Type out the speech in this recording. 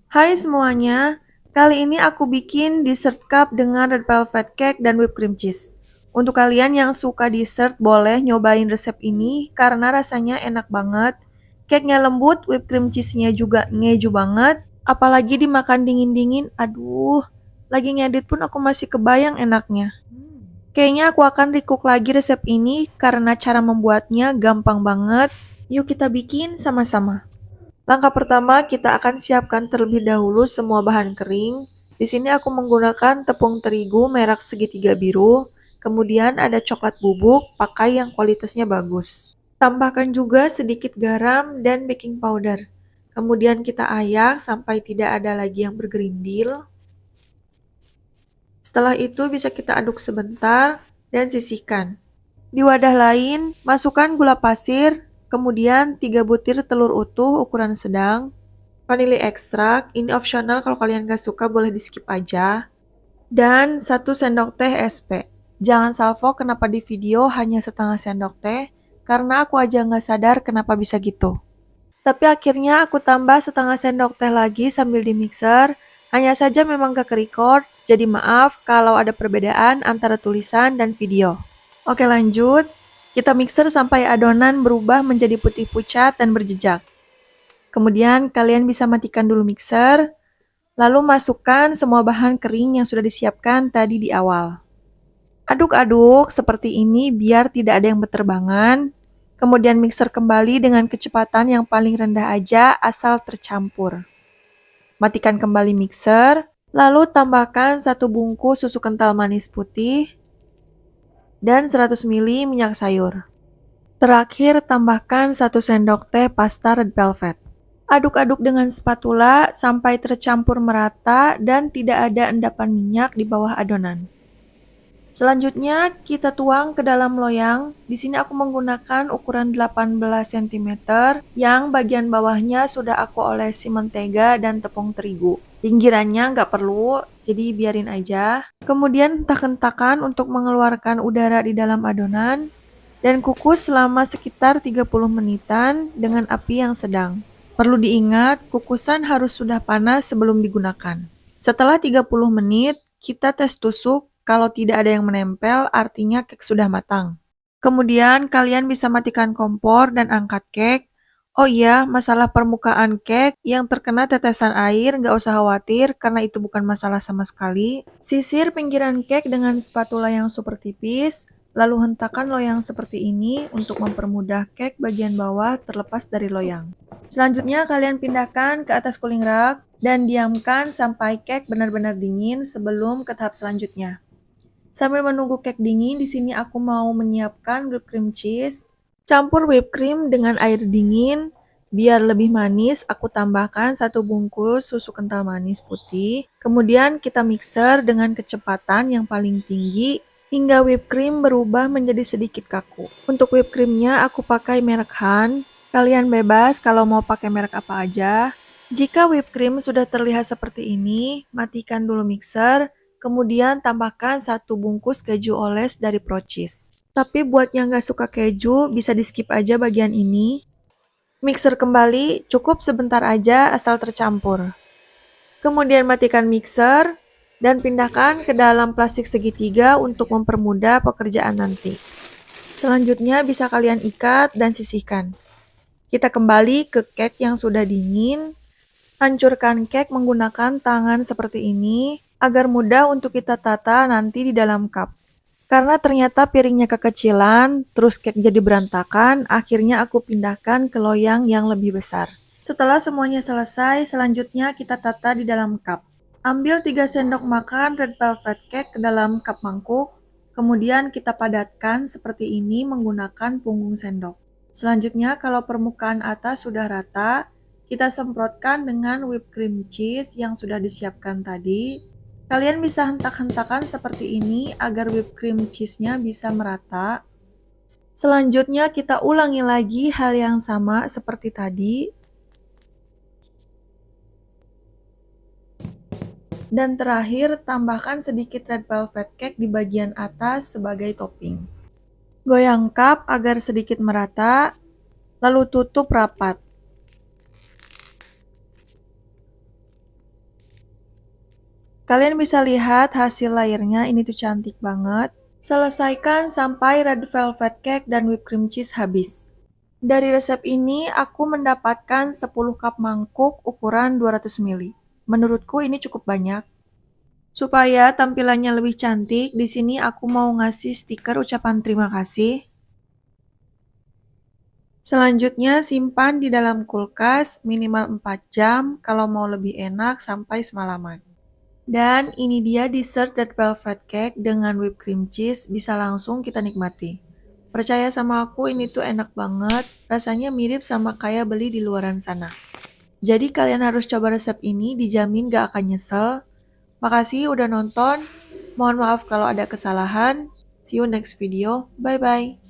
Hai semuanya, kali ini aku bikin dessert cup dengan red velvet cake dan whipped cream cheese. Untuk kalian yang suka dessert boleh nyobain resep ini karena rasanya enak banget. Cake-nya lembut, whipped cream cheese-nya juga ngeju banget. Apalagi dimakan dingin-dingin, aduh, lagi ngedit pun aku masih kebayang enaknya. Kayaknya aku akan recook lagi resep ini karena cara membuatnya gampang banget. Yuk kita bikin sama-sama. Langkah pertama, kita akan siapkan terlebih dahulu semua bahan kering. Di sini aku menggunakan tepung terigu merek segitiga biru. Kemudian ada coklat bubuk, pakai yang kualitasnya bagus. Tambahkan juga sedikit garam dan baking powder. Kemudian kita ayak sampai tidak ada lagi yang bergerindil. Setelah itu bisa kita aduk sebentar dan sisihkan. Di wadah lain, masukkan gula pasir, kemudian 3 butir telur utuh ukuran sedang, vanili ekstrak, ini opsional kalau kalian gak suka boleh di skip aja. Dan 1 sendok teh SP. Jangan salvo kenapa di video hanya setengah sendok teh, karena aku aja gak sadar kenapa bisa gitu. Tapi akhirnya aku tambah setengah sendok teh lagi sambil di mixer, hanya saja memang gak ke-record, jadi maaf kalau ada perbedaan antara tulisan dan video. Oke lanjut, kita mixer sampai adonan berubah menjadi putih pucat dan berjejak. Kemudian kalian bisa matikan dulu mixer, lalu masukkan semua bahan kering yang sudah disiapkan tadi di awal. Aduk-aduk seperti ini biar tidak ada yang berterbangan. Kemudian mixer kembali dengan kecepatan yang paling rendah aja asal tercampur. Matikan kembali mixer, lalu tambahkan 1 bungkus susu kental manis putih dan 100 ml minyak sayur. Terakhir tambahkan 1 sendok teh pasta red velvet. Aduk-aduk dengan spatula sampai tercampur merata dan tidak ada endapan minyak di bawah adonan. Selanjutnya kita tuang ke dalam loyang. Di sini aku menggunakan ukuran 18 cm yang bagian bawahnya sudah aku olesi mentega dan tepung terigu. Pinggirannya nggak perlu, jadi biarin aja. Kemudian hentak-hentakan untuk mengeluarkan udara di dalam adonan dan kukus selama sekitar 30 menitan dengan api yang sedang. Perlu diingat, kukusan harus sudah panas sebelum digunakan. Setelah 30 menit, kita tes tusuk. Kalau tidak ada yang menempel, artinya cake sudah matang. Kemudian, kalian bisa matikan kompor dan angkat cake. Oh iya, masalah permukaan cake yang terkena tetesan air, nggak usah khawatir karena itu bukan masalah sama sekali. Sisir pinggiran cake dengan spatula yang super tipis, lalu hentakan loyang seperti ini untuk mempermudah cake bagian bawah terlepas dari loyang. Selanjutnya kalian pindahkan ke atas cooling rack dan diamkan sampai cake benar-benar dingin sebelum ke tahap selanjutnya. Sambil menunggu cake dingin, di sini aku mau menyiapkan whipped cream cheese. Campur whipped cream dengan air dingin. Biar lebih manis, aku tambahkan 1 bungkus susu kental manis putih. Kemudian kita mixer dengan kecepatan yang paling tinggi hingga whipped cream berubah menjadi sedikit kaku. Untuk whipped creamnya aku pakai merek Han. Kalian bebas kalau mau pakai merek apa aja. Jika whipped cream sudah terlihat seperti ini, matikan dulu mixer. Kemudian tambahkan 1 bungkus keju oles dari Procheese. Tapi buat yang nggak suka keju, bisa di skip aja bagian ini. Mixer kembali, cukup sebentar aja asal tercampur. Kemudian matikan mixer dan pindahkan ke dalam plastik segitiga untuk mempermudah pekerjaan nanti. Selanjutnya bisa kalian ikat dan sisihkan. Kita kembali ke cake yang sudah dingin. Hancurkan cake menggunakan tangan seperti ini agar mudah untuk kita tata nanti di dalam cup. Karena ternyata piringnya kekecilan, terus cake jadi berantakan, akhirnya aku pindahkan ke loyang yang lebih besar. Setelah semuanya selesai, selanjutnya kita tata di dalam cup. Ambil 3 sendok makan red velvet cake ke dalam cup mangkuk, kemudian kita padatkan seperti ini menggunakan punggung sendok. Selanjutnya kalau permukaan atas sudah rata, kita semprotkan dengan whipped cream cheese yang sudah disiapkan tadi. Kalian bisa hentak-hentakan seperti ini agar whipped cream cheese-nya bisa merata. Selanjutnya kita ulangi lagi hal yang sama seperti tadi. Dan terakhir, tambahkan sedikit red velvet cake di bagian atas sebagai topping. Goyang cup agar sedikit merata, lalu tutup rapat. Kalian bisa lihat hasil layernya, ini tuh cantik banget. Selesaikan sampai red velvet cake dan whipped cream cheese habis. Dari resep ini, aku mendapatkan 10 cup mangkuk ukuran 200 ml. Menurutku ini cukup banyak. Supaya tampilannya lebih cantik, di sini aku mau ngasih stiker ucapan terima kasih. Selanjutnya, simpan di dalam kulkas minimal 4 jam, kalau mau lebih enak sampai semalaman. Dan ini dia dessert red velvet cake dengan whipped cream cheese, bisa langsung kita nikmati. Percaya sama aku, ini tuh enak banget, rasanya mirip sama kayak beli di luaran sana. Jadi kalian harus coba resep ini, dijamin gak akan nyesel. Makasih udah nonton, mohon maaf kalau ada kesalahan. See you next video, bye-bye.